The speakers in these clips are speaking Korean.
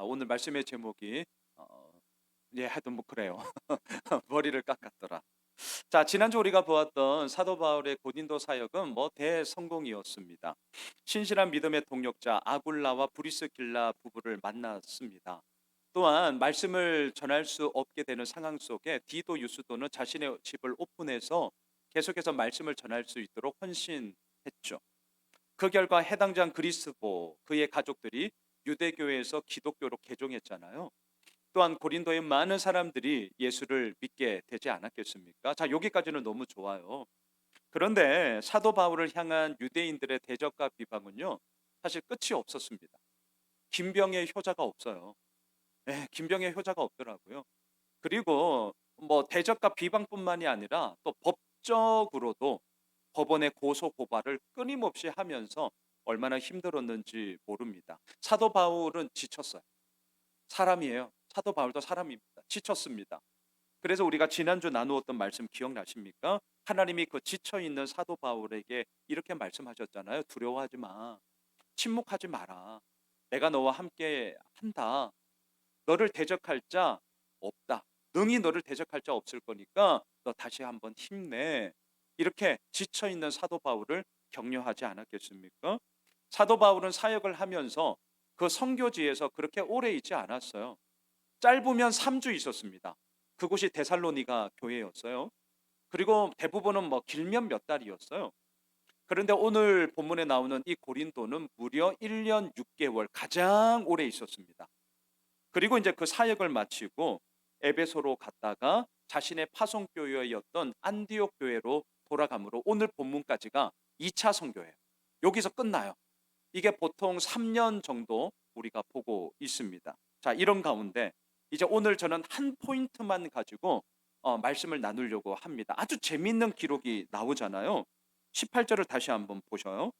오늘 말씀의 제목이 하여튼 뭐 그래요. 머리를 깎았더라. 자, 지난주 우리가 보았던 사도 바울의 고린도 사역은 뭐 대성공이었습니다. 신실한 믿음의 동력자 아굴라와 브리스길라 부부를 만났습니다. 또한 말씀을 전할 수 없게 되는 상황 속에 디도 유스도는 자신의 집을 오픈해서 계속해서 말씀을 전할 수 있도록 헌신했죠. 그 결과 해당장 그리스보 그의 가족들이 유대교회에서 기독교로 개종했잖아요. 또한 고린도의 많은 사람들이 예수를 믿게 되지 않았겠습니까? 자, 여기까지는 너무 좋아요. 그런데 사도 바울을 향한 유대인들의 대적과 비방은요, 사실 끝이 없었습니다. 김병의 효자가 없어요. 네, 김병의 효자가 없더라고요. 그리고 뭐 대적과 비방뿐만이 아니라 또 법적으로도 법원의 고소 고발을 끊임없이 하면서 얼마나 힘들었는지 모릅니다. 사도 바울은 지쳤어요. 사람이에요. 사도 바울도 사람입니다. 지쳤습니다. 그래서 우리가 지난주 나누었던 말씀 기억나십니까? 하나님이 그 지쳐 있는 사도 바울에게 이렇게 말씀하셨잖아요. 두려워하지 마. 침묵하지 마라. 내가 너와 함께 한다. 너를 대적할 자 없다. 능히 너를 대적할 자 없을 거니까 너 다시 한번 힘내. 이렇게 지쳐 있는 사도 바울을 격려하지 않았겠습니까? 사도 바울은 사역을 하면서 그 선교지에서 그렇게 오래 있지 않았어요. 짧으면 3주 있었습니다. 그곳이 데살로니가 교회였어요. 그리고 대부분은 뭐 길면 몇 달이었어요. 그런데 오늘 본문에 나오는 이 고린도는 무려 1년 6개월 가장 오래 있었습니다. 그리고 이제 그 사역을 마치고 에베소로 갔다가 자신의 파송 교회였던 안디옥 교회로 돌아가므로 오늘 본문까지가 2차 선교예요. 여기서 끝나요. 이게 보통 3년 정도 우리가 보고 있습니다. 자, 이런 가운데 이제 오늘 저는 한 포인트만 가지고 말씀을 나누려고 합니다. 아주 재밌는 기록이 나오잖아요. 18절을 다시 한번 보셔요.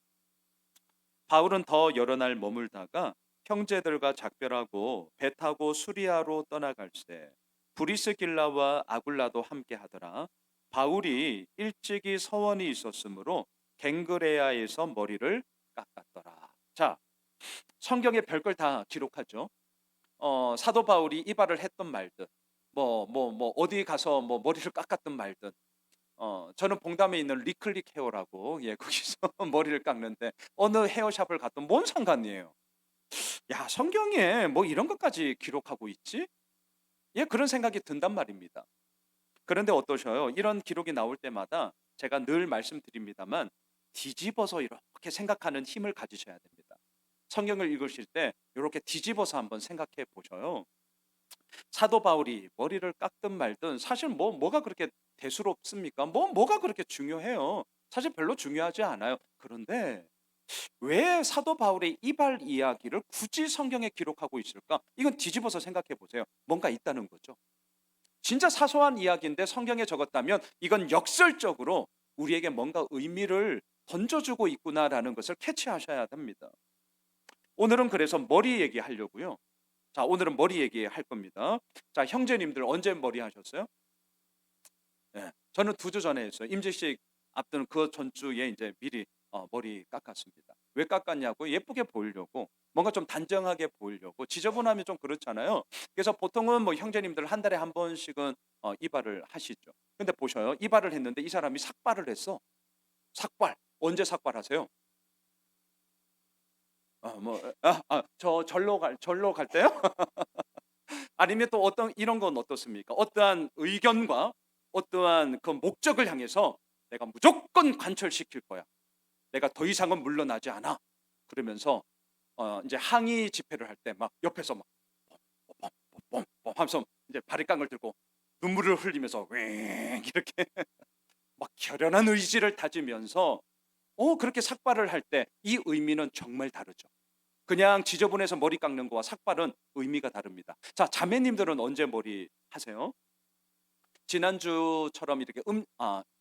바울은 더 여러 날 머물다가 형제들과 작별하고 배 타고 수리아로 떠나갈새 브리스길라와 아굴라도 함께 하더라. 바울이 일찍이 서원이 있었으므로 갱그레아에서 머리를 깎았더라. 자, 성경에 별걸 다 기록하죠. 사도 바울이 이발을 했던 말든 어디 가서 뭐 머리를 깎았던 말든 저는 봉담에 있는 리클릭 헤어라고 거기서 머리를 깎는데 어느 헤어샵을 갔든 뭔 상관이에요. 야, 성경에 뭐 이런 것까지 기록하고 있지? 그런 생각이 든단 말입니다. 그런데 어떠셔요? 이런 기록이 나올 때마다 제가 늘 말씀드립니다만 뒤집어서 이렇게 생각하는 힘을 가지셔야 됩니다. 성경을 읽으실 때 이렇게 뒤집어서 한번 생각해 보셔요. 사도 바울이 머리를 깎든 말든 사실 뭐가 그렇게 대수롭습니까? 뭐가 그렇게 중요해요? 사실 별로 중요하지 않아요. 그런데 왜 사도 바울의 이발 이야기를 굳이 성경에 기록하고 있을까? 이건 뒤집어서 생각해 보세요. 뭔가 있다는 거죠. 진짜 사소한 이야기인데 성경에 적었다면 이건 역설적으로 우리에게 뭔가 의미를 던져주고 있구나라는 것을 캐치하셔야 됩니다. 오늘은 그래서 머리 얘기하려고요. 자, 오늘은 머리 얘기할 겁니다. 자, 형제님들 언제 머리 하셨어요? 저는 2주 전에 했어요. 임직식 앞두는 그 전주에 이제 미리 머리 깎았습니다. 왜 깎았냐고 예쁘게 보이려고 뭔가 좀 단정하게 보이려고 지저분하면 좀 그렇잖아요. 그래서 보통은 뭐 형제님들 한 달에 한 번씩은 이발을 하시죠. 근데 보셔요. 이발을 했는데 이 사람이 삭발을 했어. 삭발. 언제 삭발하세요? 저 절로 갈 때요? 아니면 또 어떤 이런 건 어떻습니까? 어떠한 의견과 어떠한 그 목적을 향해서 내가 무조건 관철시킬 거야. 내가 더 이상은 물러나지 않아. 그러면서 이제 항의 집회를 할 때 막 옆에서 막 pompompompom 하면서 이제 바리깡을 들고 눈물을 흘리면서 왱 이렇게 막 결연한 의지를 다지면서 그렇게 삭발을 할 때 이 의미는 정말 다르죠. 그냥 지저분해서 머리 깎는 거와 삭발은 의미가 다릅니다. 자, 자매님들은 언제 머리 하세요? 지난주처럼 이렇게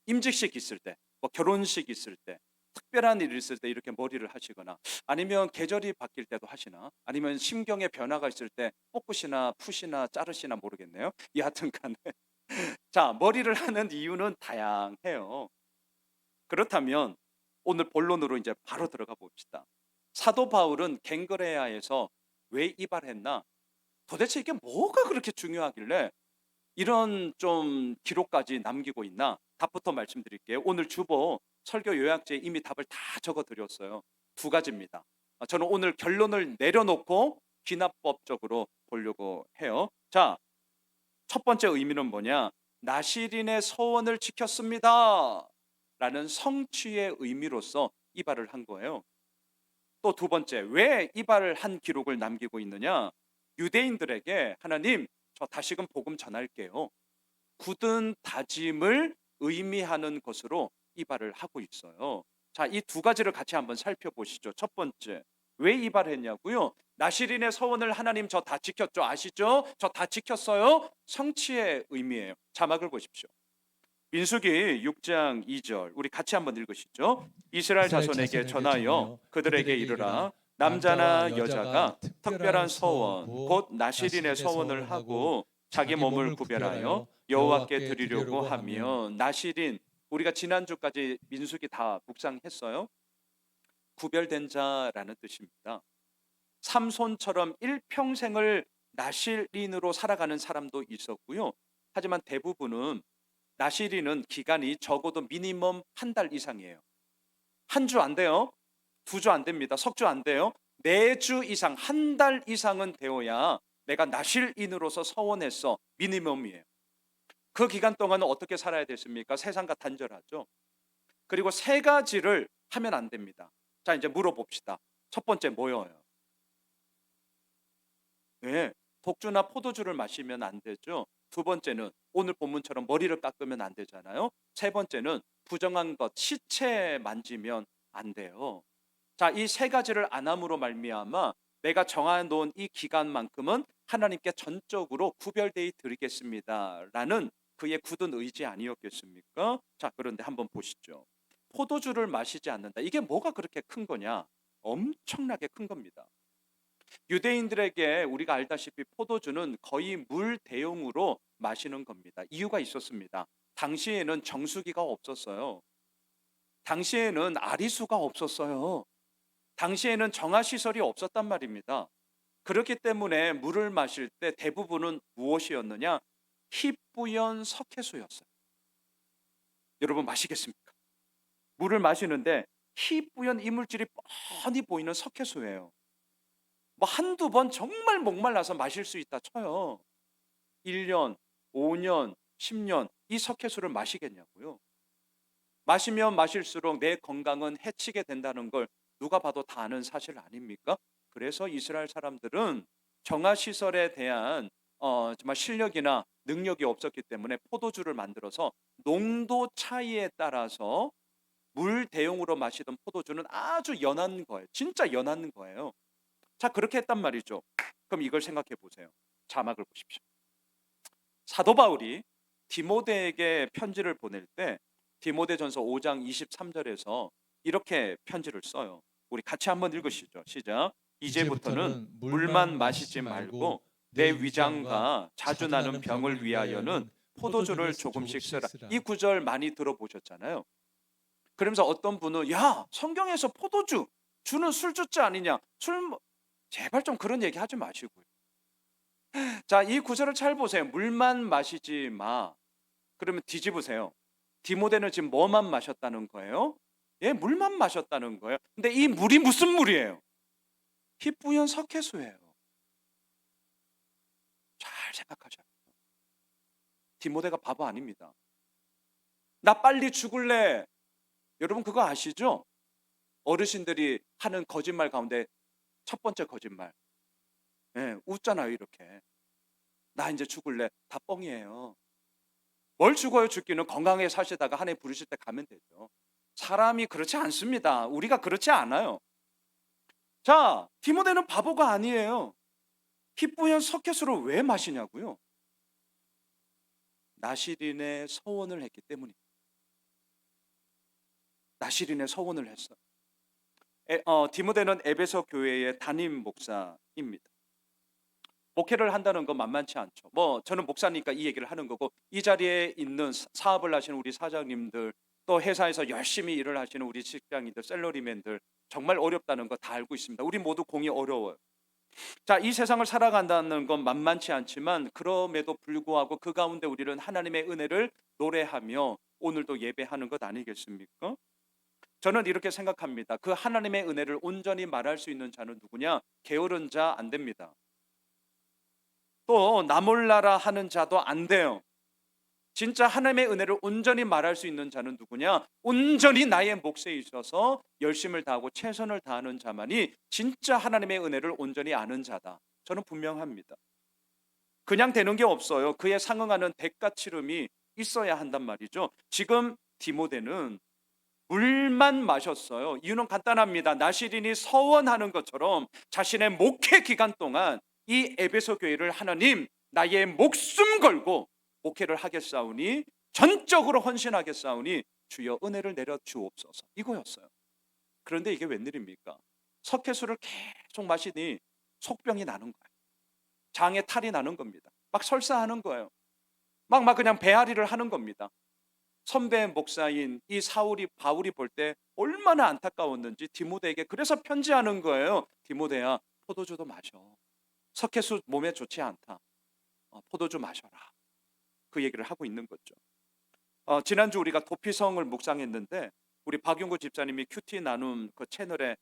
임직식 있을 때, 뭐 결혼식 있을 때, 특별한 일 있을 때 이렇게 머리를 하시거나 아니면 계절이 바뀔 때도 하시나 아니면 심경의 변화가 있을 때 볶으시나 푸시나 자르시나 모르겠네요. 여하튼 간에 자, 머리를 하는 이유는 다양해요. 그렇다면 오늘 본론으로 이제 바로 들어가 봅시다. 사도 바울은 갱그레아에서 왜 이발했나? 도대체 이게 뭐가 그렇게 중요하길래 이런 좀 기록까지 남기고 있나? 답부터 말씀드릴게요. 오늘 주보 설교 요약지에 이미 답을 다 적어 드렸어요. 두 가지입니다. 저는 오늘 결론을 내려놓고 귀납법적으로 보려고 해요. 자, 첫 번째 의미는 뭐냐? 나시린의 서원을 지켰습니다. 라는 성취의 의미로서 이발을 한 거예요. 또 두 번째, 왜 이발을 한 기록을 남기고 있느냐? 유대인들에게 하나님, 저 다시금 복음 전할게요. 굳은 다짐을 의미하는 것으로 이발을 하고 있어요. 자, 이 두 가지를 같이 한번 살펴보시죠. 첫 번째, 왜 이발했냐고요? 나시린의 서원을 하나님 저 다 지켰죠. 아시죠? 저 다 지켰어요. 성취의 의미예요. 자막을 보십시오. 민수기 6장 2절 우리 같이 한번 읽으시죠. 이스라엘 자손에게 전하여 그들에게 이르라 남자나 여자가 특별한 서원 곧 나시린의 서원을 하고 자기 몸을 구별하여 여호와께 드리려고 하면 나시린 우리가 지난주까지 민수기 다 묵상했어요. 구별된 자라는 뜻입니다. 삼손처럼 일평생을 나시린으로 살아가는 사람도 있었고요. 하지만 대부분은 나시린은 기간이 적어도 미니멈 한 달 이상이에요. 한 주 안 돼요. 두 주 안 됩니다. 석 주 안 돼요. 네 주 이상, 한 달 이상은 되어야 내가 나실인으로서 서원했어. 미니멈이에요. 그 기간 동안은 어떻게 살아야 됐습니까? 세상과 단절하죠. 그리고 세 가지를 하면 안 됩니다. 자, 이제 물어봅시다. 첫 번째 뭐예요? 네, 독주나 포도주를 마시면 안 되죠. 두 번째는 오늘 본문처럼 머리를 깎으면 안 되잖아요. 세 번째는 부정한 것, 시체 만지면 안 돼요. 자, 이 세 가지를 안 함으로 말미암아 내가 정해 놓은 이 기간만큼은 하나님께 전적으로 구별되이 드리겠습니다라는 그의 굳은 의지 아니었겠습니까? 자, 그런데 한번 보시죠. 포도주를 마시지 않는다. 이게 뭐가 그렇게 큰 거냐? 엄청나게 큰 겁니다. 유대인들에게 우리가 알다시피 포도주는 거의 물 대용으로 마시는 겁니다. 이유가 있었습니다. 당시에는 정수기가 없었어요. 당시에는 아리수가 없었어요. 당시에는 정화시설이 없었단 말입니다. 그렇기 때문에 물을 마실 때 대부분은 무엇이었느냐? 희뿌연 석회수였어요. 여러분 마시겠습니까? 물을 마시는데 희뿌연 이물질이 뻔히 보이는 석회수예요. 뭐 한두 번 정말 목말라서 마실 수 있다 쳐요. 1년, 5년, 10년 이 석회수를 마시겠냐고요. 마시면 마실수록 내 건강은 해치게 된다는 걸 누가 봐도 다 아는 사실 아닙니까? 그래서 이스라엘 사람들은 정화시설에 대한 정말 실력이나 능력이 없었기 때문에 포도주를 만들어서 농도 차이에 따라서 물 대용으로 마시던 포도주는 아주 연한 거예요. 진짜 연한 거예요. 자, 그렇게 했단 말이죠. 그럼 이걸 생각해 보세요. 자막을 보십시오. 사도 바울이 디모데에게 편지를 보낼 때 디모데전서 5장 23절에서 이렇게 편지를 써요. 우리 같이 한번 읽으시죠. 시작. 이제부터는 물만 마시지 말고 내 위장과 자주 나는 병을 위하여는 포도주를 조금씩 쓰라. 이 구절 많이 들어보셨잖아요. 그러면서 어떤 분은 야, 성경에서 포도주 주는 술주자 아니냐? 제발 좀 그런 얘기 하지 마시고요. 자, 이 구절을 잘 보세요. 물만 마시지 마. 그러면 뒤집으세요. 디모데는 지금 뭐만 마셨다는 거예요? 예, 물만 마셨다는 거예요. 근데 이 물이 무슨 물이에요? 희뿌연 석회수예요. 잘 생각하셔야 돼요. 디모데가 바보 아닙니다. 나 빨리 죽을래. 여러분 그거 아시죠? 어르신들이 하는 거짓말 가운데 첫 번째 거짓말. 예, 웃잖아요, 이렇게. 나 이제 죽을래. 다 뻥이에요. 뭘 죽어요? 죽기는 건강하게 사시다가 하나님 부르실 때 가면 되죠. 사람이 그렇지 않습니다. 우리가 그렇지 않아요. 자, 디모데는 바보가 아니에요. 희뿌연 석회수를 왜 마시냐고요? 나시린의 서원을 했기 때문입니다. 나시린의 서원을 했어요. 디모데는 에베소 교회의 담임 목사입니다. 목회를 한다는 건 만만치 않죠. 뭐 저는 목사니까 이 얘기를 하는 거고 이 자리에 있는 사업을 하시는 우리 사장님들 또 회사에서 열심히 일을 하시는 우리 직장인들 샐러리맨들 정말 어렵다는 거 다 알고 있습니다. 우리 모두 공이 어려워요. 자, 이 세상을 살아간다는 건 만만치 않지만 그럼에도 불구하고 그 가운데 우리는 하나님의 은혜를 노래하며 오늘도 예배하는 것 아니겠습니까? 저는 이렇게 생각합니다. 그 하나님의 은혜를 온전히 말할 수 있는 자는 누구냐? 게으른 자 안 됩니다. 또 나 몰라라 하는 자도 안 돼요. 진짜 하나님의 은혜를 온전히 말할 수 있는 자는 누구냐? 온전히 나의 몫에 있어서 열심을 다하고 최선을 다하는 자만이 진짜 하나님의 은혜를 온전히 아는 자다. 저는 분명합니다. 그냥 되는 게 없어요. 그에 상응하는 대가 치름이 있어야 한단 말이죠. 지금 디모데는 물만 마셨어요. 이유는 간단합니다. 나시린이 서원하는 것처럼 자신의 목회 기간 동안 이 에베소 교회를 하나님 나의 목숨 걸고 목회를 하겠사오니 전적으로 헌신하겠사오니 주여 은혜를 내려 주옵소서, 이거였어요. 그런데 이게 웬일입니까? 석회수를 계속 마시니 속병이 나는 거예요. 장에 탈이 나는 겁니다. 막 설사하는 거예요. 막 그냥 배앓이를 하는 겁니다. 선배 목사인 이 바울이 볼 때 얼마나 안타까웠는지 디모데에게 그래서 편지하는 거예요. 디모데야, 포도주도 마셔. 석회수 몸에 좋지 않다. 포도주 마셔라. 그 얘기를 하고 있는 거죠. 지난주 우리가 도피성을 묵상했는데 우리 박용구 집사님이 큐티 나눔 그 채널에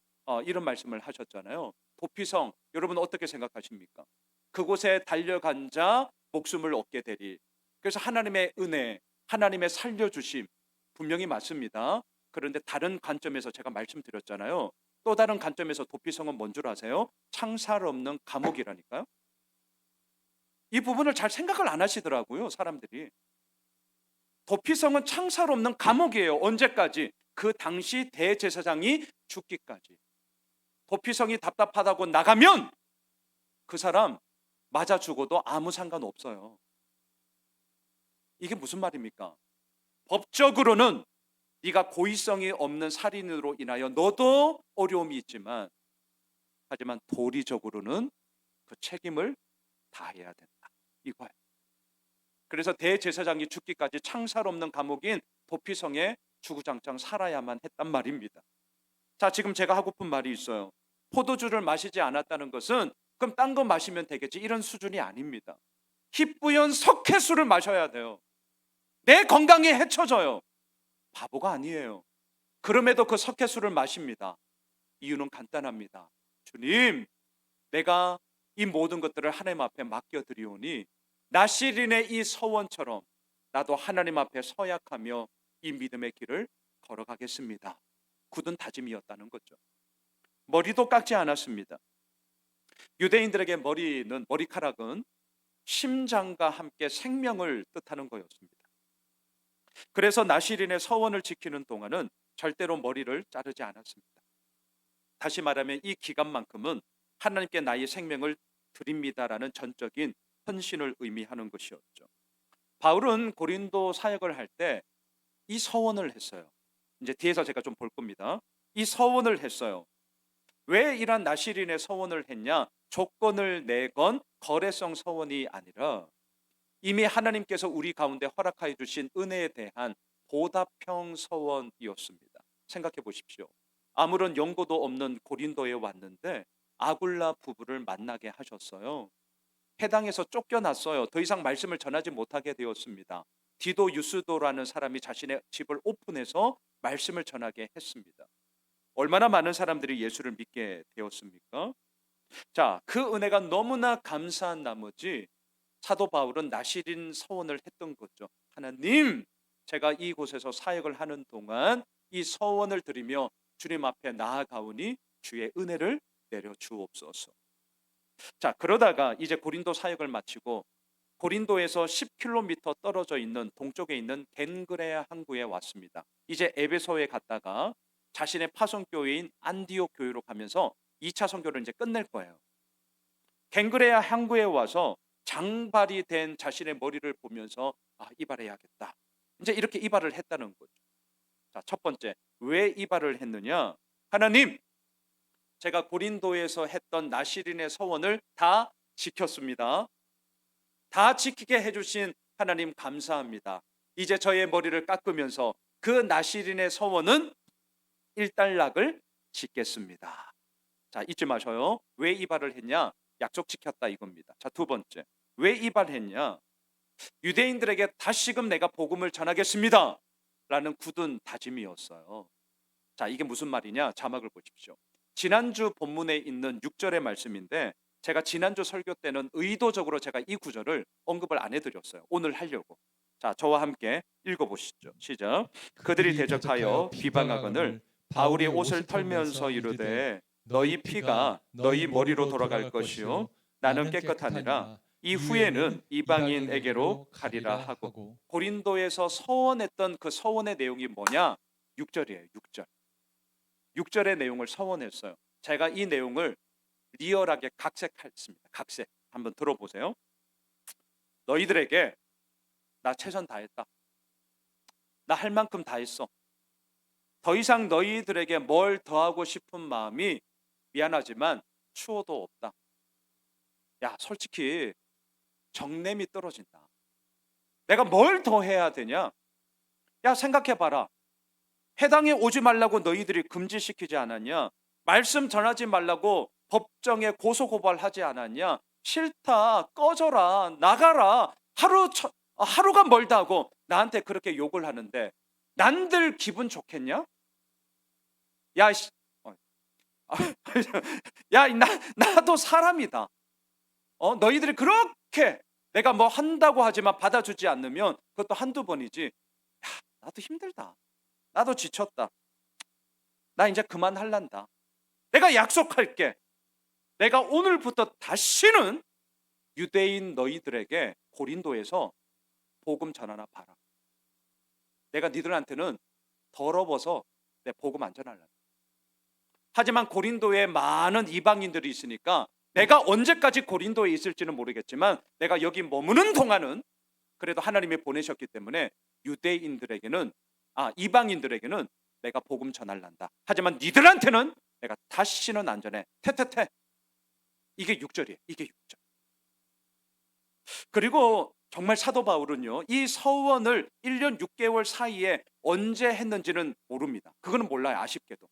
이런 말씀을 하셨잖아요. 도피성, 여러분 어떻게 생각하십니까? 그곳에 달려간 자 목숨을 얻게 되리. 그래서 하나님의 은혜, 하나님의 살려주심 분명히 맞습니다. 그런데 다른 관점에서 제가 말씀드렸잖아요. 또 다른 관점에서 도피성은 뭔 줄 아세요? 창살 없는 감옥이라니까요. 이 부분을 잘 생각을 안 하시더라고요, 사람들이. 도피성은 창살 없는 감옥이에요. 언제까지? 그 당시 대제사장이 죽기까지. 도피성이 답답하다고 나가면 그 사람 맞아 죽어도 아무 상관없어요. 이게 무슨 말입니까? 법적으로는 네가 고의성이 없는 살인으로 인하여 너도 어려움이 있지만, 하지만 도리적으로는 그 책임을 다해야 된다, 이거예요. 그래서 대제사장이 죽기까지 창살 없는 감옥인 도피성에 주구장창 살아야만 했단 말입니다. 자, 지금 제가 하고픈 말이 있어요. 포도주를 마시지 않았다는 것은 그럼 딴 거 마시면 되겠지, 이런 수준이 아닙니다. 희뿌연 석회수를 마셔야 돼요. 내 건강에 해쳐져요. 바보가 아니에요. 그럼에도 그 석회수를 마십니다. 이유는 간단합니다. 주님, 내가 이 모든 것들을 하나님 앞에 맡겨드리오니 나시린의 이 서원처럼 나도 하나님 앞에 서약하며 이 믿음의 길을 걸어가겠습니다. 굳은 다짐이었다는 거죠. 머리도 깎지 않았습니다. 유대인들에게 머리카락은 심장과 함께 생명을 뜻하는 거였습니다. 그래서 나시린의 서원을 지키는 동안은 절대로 머리를 자르지 않았습니다. 다시 말하면 이 기간만큼은 하나님께 나의 생명을 드립니다라는 전적인 헌신을 의미하는 것이었죠. 바울은 고린도 사역을 할 때 이 서원을 했어요. 이제 뒤에서 제가 좀 볼 겁니다. 이 서원을 했어요. 왜 이런 나시린의 서원을 했냐? 조건을 내건 거래성 서원이 아니라 이미 하나님께서 우리 가운데 허락하여 주신 은혜에 대한 보답형 서원이었습니다. 생각해 보십시오. 아무런 연고도 없는 고린도에 왔는데 아굴라 부부를 만나게 하셨어요. 해당에서 쫓겨났어요. 더 이상 말씀을 전하지 못하게 되었습니다. 디도 유스도라는 사람이 자신의 집을 오픈해서 말씀을 전하게 했습니다. 얼마나 많은 사람들이 예수를 믿게 되었습니까? 자, 그 은혜가 너무나 감사한 나머지 사도 바울은 나시린 서원을 했던 거죠. 하나님, 제가 이곳에서 사역을 하는 동안 이 서원을 드리며 주님 앞에 나아가오니 주의 은혜를 내려 주옵소서. 자, 그러다가 이제 고린도 사역을 마치고 고린도에서 10km 떨어져 있는 동쪽에 있는 겐그레아 항구에 왔습니다. 이제 에베소에 갔다가 자신의 파송교회인 안디옥 교회로 가면서 2차 선교를 이제 끝낼 거예요. 겐그레아 항구에 와서 장발이 된 자신의 머리를 보면서 이발해야겠다, 이제 이렇게 이발을 했다는 거죠. 자, 첫 번째, 왜 이발을 했느냐? 하나님, 제가 고린도에서 했던 나시린의 서원을 다 지켰습니다. 다 지키게 해주신 하나님 감사합니다. 이제 저의 머리를 깎으면서 그 나시린의 서원은 일단락을 짓겠습니다. 자, 잊지 마셔요. 왜 이발을 했냐? 약속 지켰다 이겁니다. 자, 두 번째. 왜 이발했냐? 유대인들에게 다시금 내가 복음을 전하겠습니다. 라는 굳은 다짐이었어요. 자, 이게 무슨 말이냐? 자막을 보십시오. 지난주 본문에 있는 6절의 말씀인데 제가 지난주 설교 때는 의도적으로 제가 이 구절을 언급을 안 해드렸어요. 오늘 하려고. 자, 저와 함께 읽어보시죠. 시작. 그들이 대적하여 비방하거늘 바울이 옷을 털면서 이르되 너희 피가 너희 머리로 돌아갈 것이요 나는 깨끗하니라. 이후에는 이방인에게로 가리라 하고. 고린도에서 서원했던 그 서원의 내용이 뭐냐? 6절이에요. 6절. 6절의 내용을 서원했어요. 제가 이 내용을 리얼하게 각색했습니다. 각색. 한번 들어보세요. 너희들에게 나 최선 다했다. 나 할 만큼 다 했어. 더 이상 너희들에게 뭘 더하고 싶은 마음이 미안하지만 추호도 없다. 야, 솔직히 정냄이 떨어진다. 내가 뭘 더 해야 되냐? 야, 생각해봐라. 해당에 오지 말라고 너희들이 금지시키지 않았냐? 말씀 전하지 말라고 법정에 고소고발하지 않았냐? 싫다, 꺼져라, 나가라. 하루가 멀다 하고 나한테 그렇게 욕을 하는데 난들 기분 좋겠냐? 야, 야, 나도 사람이다. 너희들이 그렇게 내가 뭐 한다고 하지만 받아주지 않으면 그것도 한두 번이지. 야, 나도 힘들다. 나도 지쳤다. 나 이제 그만할란다. 내가 약속할게. 내가 오늘부터 다시는 유대인 너희들에게 고린도에서 복음 전하나 봐라. 내가 니들한테는 더러워서 내 복음 안 전할란다. 하지만 고린도에 많은 이방인들이 있으니까 내가 언제까지 고린도에 있을지는 모르겠지만 내가 여기 머무는 동안은 그래도 하나님이 보내셨기 때문에 유대인들에게는 이방인들에게는 내가 복음 전할란다. 하지만 니들한테는 내가 다시는 안 전해. 태태태. 이게 6절이에요. 이게 6절. 그리고 정말 사도 바울은요, 이 서원을 1년 6개월 사이에 언제 했는지는 모릅니다. 그거는 몰라요. 아쉽게도.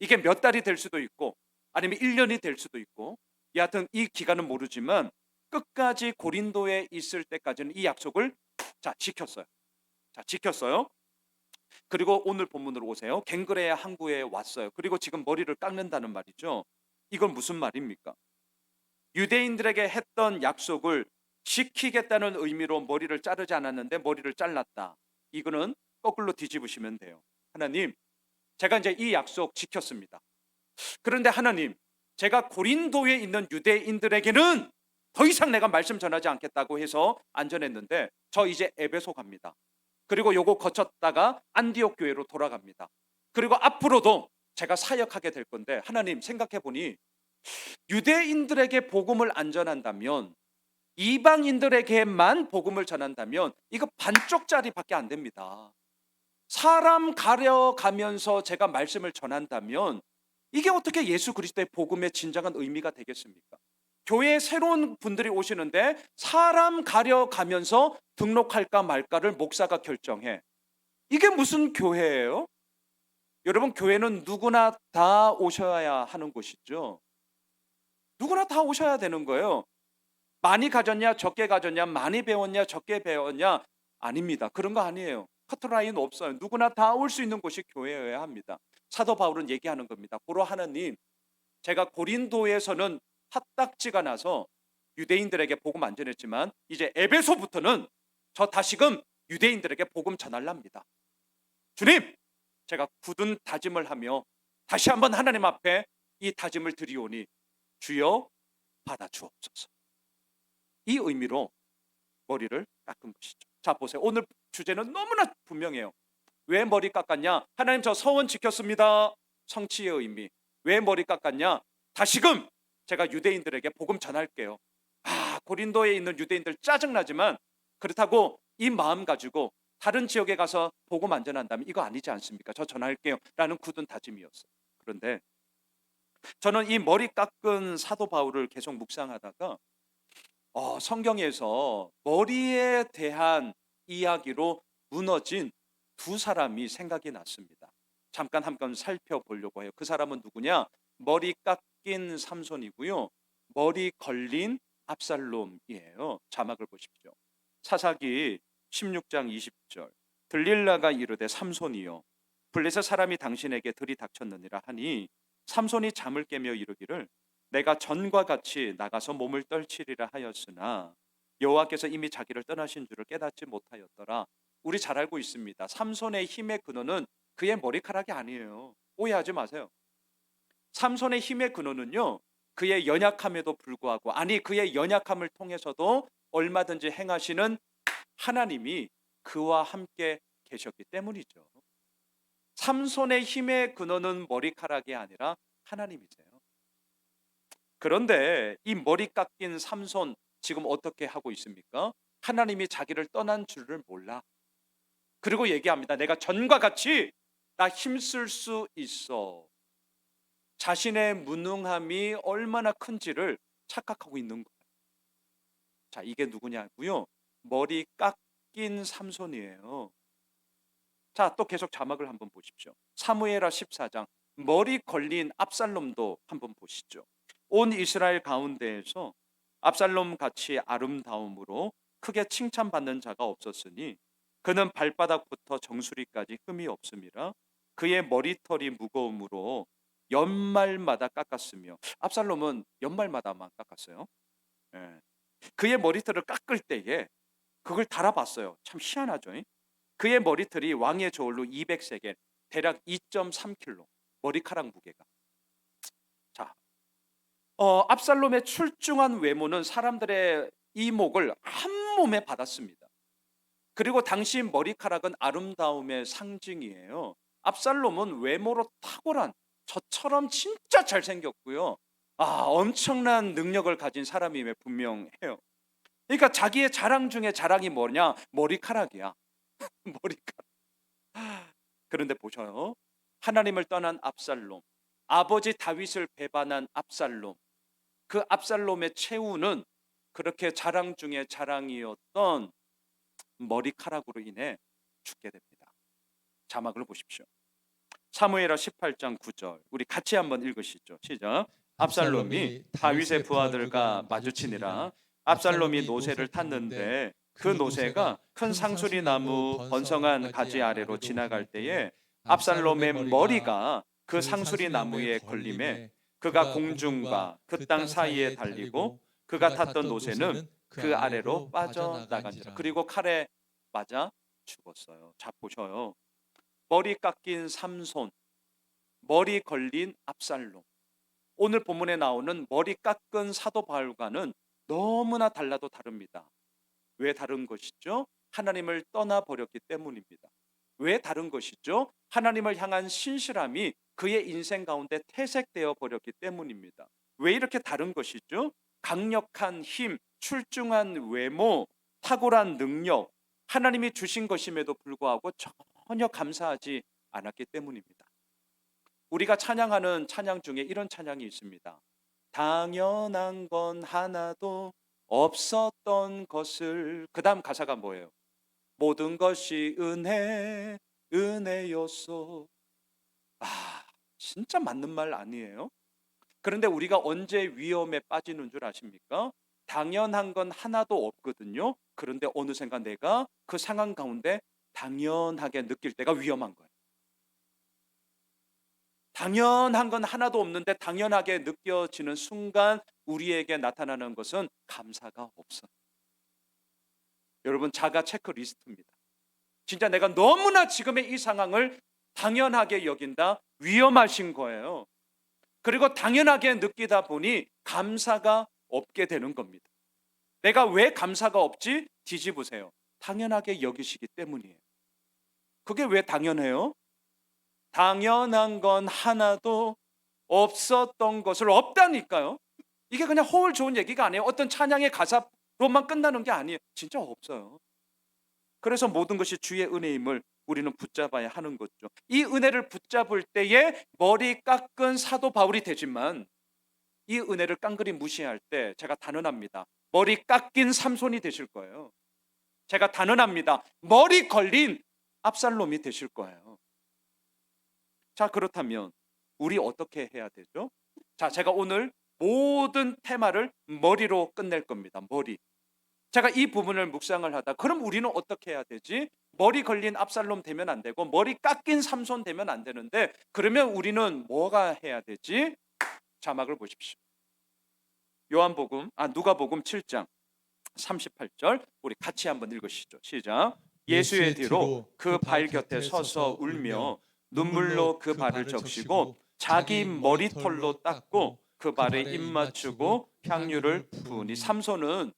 이게 몇 달이 될 수도 있고 아니면 1년이 될 수도 있고 여하튼 이 기간은 모르지만 끝까지 고린도에 있을 때까지는 이 약속을 지켰어요. 지켰어요. 그리고 오늘 본문으로 오세요. 갱그레아 항구에 왔어요. 그리고 지금 머리를 깎는다는 말이죠. 이건 무슨 말입니까? 유대인들에게 했던 약속을 지키겠다는 의미로 머리를 자르지 않았는데 머리를 잘랐다. 이거는 거꾸로 뒤집으시면 돼요. 하나님, 제가 이제 이 약속 지켰습니다. 그런데 하나님, 제가 고린도에 있는 유대인들에게는 더 이상 내가 말씀 전하지 않겠다고 해서 안전했는데 저 이제 에베소 갑니다. 그리고 요거 거쳤다가 안디옥 교회로 돌아갑니다. 그리고 앞으로도 제가 사역하게 될 건데 하나님 생각해 보니 유대인들에게 복음을 안 전한다면 이방인들에게만 복음을 전한다면 이거 반쪽짜리밖에 안 됩니다. 사람 가려가면서 제가 말씀을 전한다면 이게 어떻게 예수 그리스도의 복음의 진정한 의미가 되겠습니까? 교회에 새로운 분들이 오시는데 사람 가려가면서 등록할까 말까를 목사가 결정해. 이게 무슨 교회예요? 여러분, 교회는 누구나 다 오셔야 하는 곳이죠. 누구나 다 오셔야 되는 거예요. 많이 가졌냐 적게 가졌냐, 많이 배웠냐 적게 배웠냐, 아닙니다. 그런 거 아니에요. 커트라인 없어요. 누구나 다 올 수 있는 곳이 교회여야 합니다. 사도 바울은 얘기하는 겁니다. 고로 하나님, 제가 고린도에서는 핫딱지가 나서 유대인들에게 복음 안 전했지만 이제 에베소부터는 저 다시금 유대인들에게 복음 전할랍니다. 주님, 제가 굳은 다짐을 하며 다시 한번 하나님 앞에 이 다짐을 드리오니 주여 받아주옵소서. 이 의미로 머리를 깎은 것이죠. 자, 보세요. 오늘 주제는 너무나 분명해요. 왜 머리 깎았냐? 하나님, 저 서원 지켰습니다. 성취의 의미. 왜 머리 깎았냐? 다시금 제가 유대인들에게 복음 전할게요. 고린도에 있는 유대인들 짜증나지만 그렇다고 이 마음 가지고 다른 지역에 가서 복음 안 전한다면 이거 아니지 않습니까? 저 전할게요 라는 굳은 다짐이었어요. 그런데 저는 이 머리 깎은 사도 바울을 계속 묵상하다가 성경에서 머리에 대한 이야기로 무너진 두 사람이 생각이 났습니다. 잠깐 한번 살펴보려고 해요. 그 사람은 누구냐? 머리 깎기 깎인 삼손이고요. 머리 걸린 압살롬이에요. 자막을 보십시오. 사사기 16장 20절. 들릴라가 이르되 삼손이여 블레셋 사람이 당신에게 들이닥쳤느니라 하니 삼손이 잠을 깨며 이르기를 내가 전과 같이 나가서 몸을 떨치리라 하였으나 여호와께서 이미 자기를 떠나신 줄을 깨닫지 못하였더라. 우리 잘 알고 있습니다. 삼손의 힘의 근원은 그의 머리카락이 아니에요. 오해하지 마세요. 삼손의 힘의 근원은요, 그의 연약함에도 불구하고, 아니 그의 연약함을 통해서도 얼마든지 행하시는 하나님이 그와 함께 계셨기 때문이죠. 삼손의 힘의 근원은 머리카락이 아니라 하나님이세요. 그런데 이 머리 깎인 삼손 지금 어떻게 하고 있습니까? 하나님이 자기를 떠난 줄을 몰라. 그리고 얘기합니다. 내가 전과 같이 나 힘쓸 수 있어. 자신의 무능함이 얼마나 큰지를 착각하고 있는 거예요. 자, 이게 누구냐고요? 머리 깎인 삼손이에요. 자, 또 계속 자막을 한번 보십시오. 사무엘하 14장. 머리 걸린 압살롬도 한번 보시죠. 온 이스라엘 가운데에서 압살롬 같이 아름다움으로 크게 칭찬받는 자가 없었으니 그는 발바닥부터 정수리까지 흠이 없음이라. 그의 머리털이 무거움으로 연말마다 깎았으며, 압살롬은 연말마다만 깎았어요. 예. 그의 머리털을 깎을 때에 그걸 달아봤어요. 참 희한하죠. 그의 머리털이 왕의 저울로 200세겔, 대략 2.3kg, 머리카락 무게가. 자, 압살롬의 출중한 외모는 사람들의 이목을 한 몸에 받았습니다. 그리고 당시 머리카락은 아름다움의 상징이에요. 압살롬은 외모로 탁월한, 저처럼 진짜 잘생겼고요. 엄청난 능력을 가진 사람임에 분명해요. 그러니까 자기의 자랑 중에 자랑이 뭐냐? 머리카락이야. 머리카락. 그런데 보셔요. 하나님을 떠난 압살롬, 아버지 다윗을 배반한 압살롬, 그 압살롬의 최후는 그렇게 자랑 중에 자랑이었던 머리카락으로 인해 죽게 됩니다. 자막을 보십시오. 사무엘하 18장 9절. 우리 같이 한번 읽으시죠. 시작. 압살롬이 다윗의 부하들과 마주치니라. 압살롬이 노새를 탔는데 그 노새가 큰 상수리 나무 번성한 가지 아래로 지나갈 때에 압살롬의 머리가 그 상수리 나무에 걸림에 그가 공중과 그 땅 사이에 달리고 그가 탔던 노새는 그 아래로 빠져나간지라. 그리고 칼에 맞아 죽었어요. 자, 보셔요. 머리 깎인 삼손, 머리 걸린 압살롬. 오늘 본문에 나오는 머리 깎은 사도 바울과는 너무나 달라도 다릅니다. 왜 다른 것이죠? 하나님을 떠나버렸기 때문입니다. 왜 다른 것이죠? 하나님을 향한 신실함이 그의 인생 가운데 퇴색되어 버렸기 때문입니다. 왜 이렇게 다른 것이죠? 강력한 힘, 출중한 외모, 탁월한 능력, 하나님이 주신 것임에도 불구하고 전혀 감사하지 않았기 때문입니다. 우리가 찬양하는 찬양 중에 이런 찬양이 있습니다. 당연한 건 하나도 없었던 것을. 그 다음 가사가 뭐예요? 모든 것이 은혜, 은혜였소. 진짜 맞는 말 아니에요? 그런데 우리가 언제 위험에 빠지는 줄 아십니까? 당연한 건 하나도 없거든요. 그런데 어느샌가 내가 그 상황 가운데 당연하게 느낄 때가 위험한 거예요. 당연한 건 하나도 없는데 당연하게 느껴지는 순간 우리에게 나타나는 것은 감사가 없어요. 여러분, 자가 체크리스트입니다. 진짜 내가 너무나 지금의 이 상황을 당연하게 여긴다, 위험하신 거예요. 그리고 당연하게 느끼다 보니 감사가 없게 되는 겁니다. 내가 왜 감사가 없지? 뒤집으세요. 당연하게 여기시기 때문이에요. 그게 왜 당연해요? 당연한 건 하나도 없었던 것을. 없다니까요. 이게 그냥 허울 좋은 얘기가 아니에요. 어떤 찬양의 가사로만 끝나는 게 아니에요. 진짜 없어요. 그래서 모든 것이 주의 은혜임을 우리는 붙잡아야 하는 거죠. 이 은혜를 붙잡을 때에 머리 깎은 사도 바울이 되지만 이 은혜를 깡그리 무시할 때 제가 단언합니다. 머리 깎인 삼손이 되실 거예요. 제가 단언합니다. 머리 걸린 압살롬이 되실 거예요. 자, 그렇다면 우리 어떻게 해야 되죠? 자, 제가 오늘 모든 테마를 머리로 끝낼 겁니다. 머리. 제가 이 부분을 묵상을 하다 그럼 우리는 어떻게 해야 되지? 머리 걸린 압살롬 되면 안 되고 머리 깎인 삼손 되면 안 되는데 그러면 우리는 뭐가 해야 되지? 자막을 보십시오. 누가복음 7장 38절 우리 같이 한번 읽으시죠. 시작. 예수의 뒤로 그 발 곁에 서서 울며 눈물로 그 발을 적시고 자기 머리털로 닦고 그 발에 입 맞추고 향유를 부으니 삼손은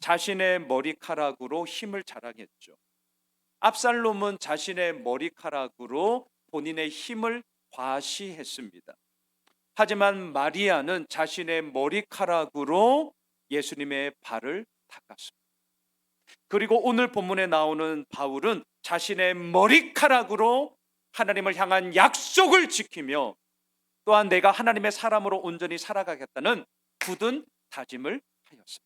자신의 머리카락으로 힘을 자랑했죠. 압살롬은 자신의 머리카락으로 본인의 힘을 과시했습니다. 하지만 마리아는 자신의 머리카락으로 예수님의 발을 닦았습니다. 그리고 오늘 본문에 나오는 바울은 자신의 머리카락으로 하나님을 향한 약속을 지키며 또한 내가 하나님의 사람으로 온전히 살아가겠다는 굳은 다짐을 하였습니다.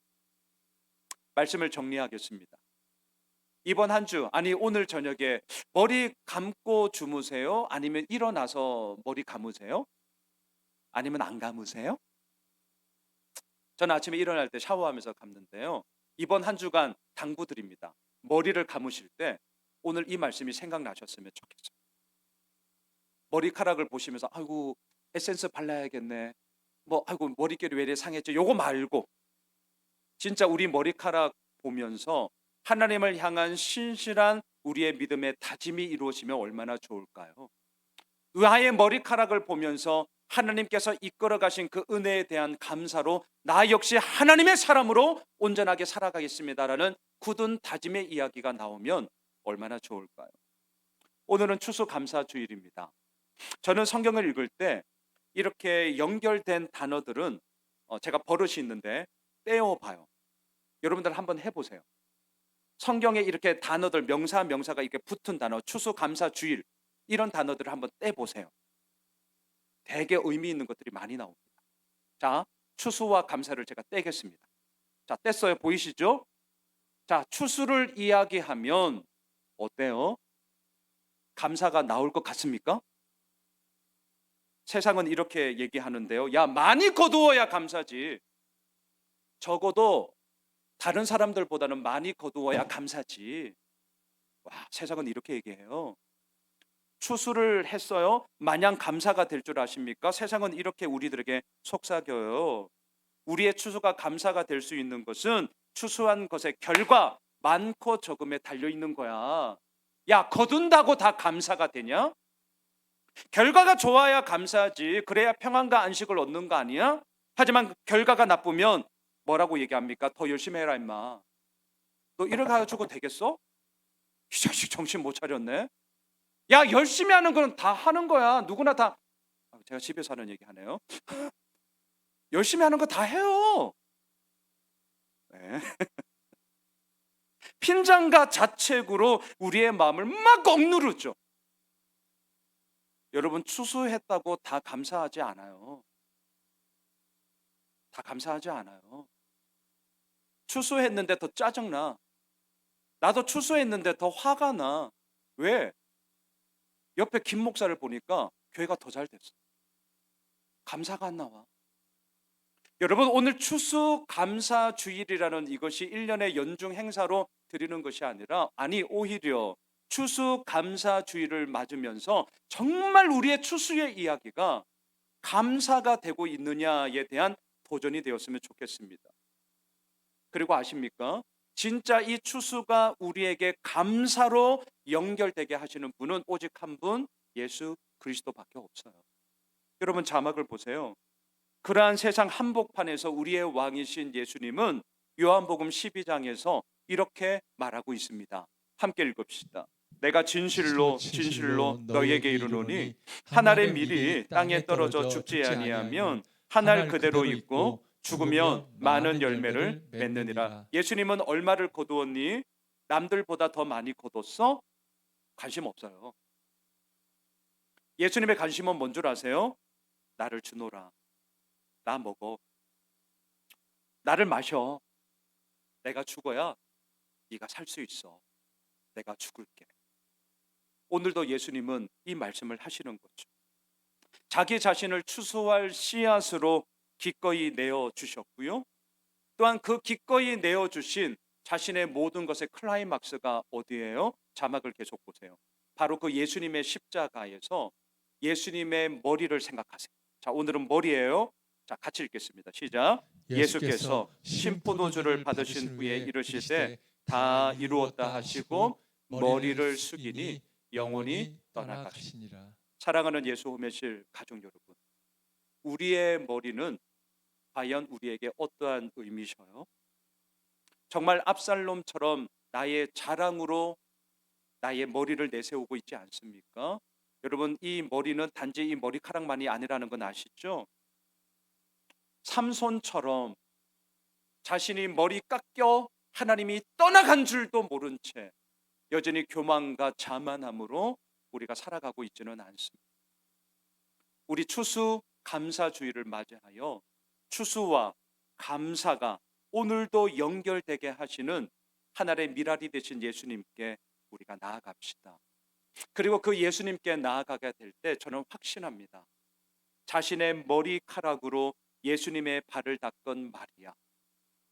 말씀을 정리하겠습니다. 이번 한 주, 아니 오늘 저녁에 머리 감고 주무세요? 아니면 일어나서 머리 감으세요? 아니면 안 감으세요? 저는 아침에 일어날 때 샤워하면서 감는데요. 이번 한 주간 당부드립니다. 머리를 감으실 때 오늘 이 말씀이 생각나셨으면 좋겠어요. 머리카락을 보시면서 아이고 에센스 발라야겠네. 아이고 머릿결이 왜 이래 상했지? 요거 말고 진짜 우리 머리카락 보면서 하나님을 향한 신실한 우리의 믿음의 다짐이 이루어지면 얼마나 좋을까요? 아이의 머리카락을 보면서 하나님께서 이끌어 가신 그 은혜에 대한 감사로 나 역시 하나님의 사람으로 온전하게 살아가겠습니다라는 굳은 다짐의 이야기가 나오면 얼마나 좋을까요? 오늘은 추수감사주일입니다. 저는 성경을 읽을 때 이렇게 연결된 단어들은 제가 버릇이 있는데 떼어봐요. 여러분들 한번 해보세요. 성경에 이렇게 단어들 명사가 이렇게 붙은 단어 추수감사주일 이런 단어들을 한번 떼보세요. 되게 의미 있는 것들이 많이 나옵니다. 자, 추수와 감사를 제가 떼겠습니다. 자, 뗐어요. 보이시죠? 자, 추수를 이야기하면 어때요? 감사가 나올 것 같습니까? 세상은 이렇게 얘기하는데요. 야, 많이 거두어야 감사지. 적어도 다른 사람들보다는 많이 거두어야 감사지. 와, 세상은 이렇게 얘기해요. 추수를 했어요. 마냥 감사가 될 줄 아십니까? 세상은 이렇게 우리들에게 속삭여요. 우리의 추수가 감사가 될 수 있는 것은 추수한 것의 결과 많고 적음에 달려 있는 거야. 야, 거둔다고 다 감사가 되냐? 결과가 좋아야 감사하지. 그래야 평안과 안식을 얻는 거 아니야? 하지만 결과가 나쁘면 뭐라고 얘기합니까? 더 열심히 해라 임마. 너 이렇게 가지고 되겠어? 이 자식 정신 못 차렸네. 야, 열심히 하는 건 다 하는 거야. 누구나 다. 제가 집에서 하는 얘기 하네요. 열심히 하는 거 다 해요. 네. 핀잔과 자책으로 우리의 마음을 막 억누르죠. 여러분 추수했다고 다 감사하지 않아요. 다 감사하지 않아요. 추수했는데 더 짜증나. 나도 추수했는데 더 화가 나. 왜? 옆에 김 목사를 보니까 교회가 더 잘 됐어. 감사가 안 나와. 여러분 오늘 추수 감사 주일이라는 이것이 1년의 연중 행사로 드리는 것이 아니라 오히려 추수 감사 주일을 맞으면서 정말 우리의 추수의 이야기가 감사가 되고 있느냐에 대한 도전이 되었으면 좋겠습니다. 그리고 아십니까? 진짜 이 추수가 우리에게 감사로 연결되게 하시는 분은 오직 한 분, 예수 그리스도밖에 없어요. 여러분 자막을 보세요. 그러한 세상 한복판에서 우리의 왕이신 예수님은 요한복음 12장에서 이렇게 말하고 있습니다. 함께 읽읍시다. 내가 진실로 너희에게 이르노니 한 알의 밀이 땅에 떨어져 죽지 아니하면 한 알 그대로 있고 죽으면 많은 열매를 맺느니라. 예수님은 얼마를 거두었니? 남들보다 더 많이 거뒀어? 관심 없어요. 예수님의 관심은 뭔 줄 아세요? 나를 주노라. 나 먹어. 나를 마셔. 내가 죽어야 네가 살 수 있어. 내가 죽을게. 오늘도 예수님은 이 말씀을 하시는 거죠. 자기 자신을 추수할 씨앗으로 기꺼이 내어 주셨고요. 또한 그 기꺼이 내어 주신 자신의 모든 것의 클라이막스가 어디예요? 자막을 계속 보세요. 바로 그 예수님의 십자가에서 예수님의 머리를 생각하세요. 자, 오늘은 머리예요. 자, 같이 읽겠습니다. 시작. 예수께서 예수께서 신포도주를 신포도주를 받으신 받으신 후에 후에 이르시되 이르시되 다 다 이루었다 이루었다 하시고 하시고 머리를 머리를 숙이니 숙이니 영원히 영원히 떠나가시니. 떠나가시니라. 사랑하는 예수 호메실 가족 여러분, 우리의 머리는 과연 우리에게 어떠한 의미셔요? 정말 압살롬처럼 나의 자랑으로 나의 머리를 내세우고 있지 않습니까? 여러분, 이 머리는 단지 이 머리카락만이 아니라는 건 아시죠? 삼손처럼 자신이 머리 깎여 하나님이 떠나간 줄도 모른 채 여전히 교만과 자만함으로 우리가 살아가고 있지는 않습니다. 우리 추수 감사주의를 맞이하여 추수와 감사가 오늘도 연결되게 하시는 하나님의 미랄이 되신 예수님께 우리가 나아갑시다. 그리고 그 예수님께 나아가게 될 때 저는 확신합니다. 자신의 머리카락으로 예수님의 발을 닦은 마리아,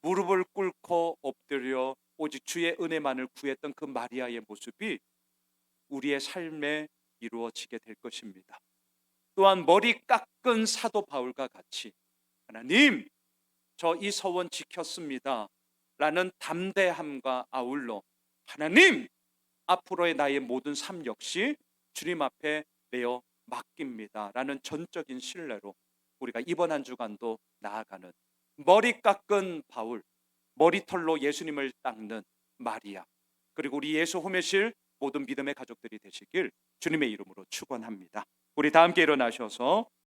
무릎을 꿇고 엎드려 오직 주의 은혜만을 구했던 그 마리아의 모습이 우리의 삶에 이루어지게 될 것입니다. 또한 머리 깎은 사도 바울과 같이 하나님, 저 이 서원 지켰습니다 라는 담대함과 아울러 하나님, 앞으로의 나의 모든 삶 역시 주님 앞에 내어 맡깁니다 라는 전적인 신뢰로 우리가 이번 한 주간도 나아가는, 머리 깎은 바울, 머리털로 예수님을 닦는 마리아, 그리고 우리 예수 호메실 모든 믿음의 가족들이 되시길 주님의 이름으로 축원합니다. 우리 다 함께 일어나셔서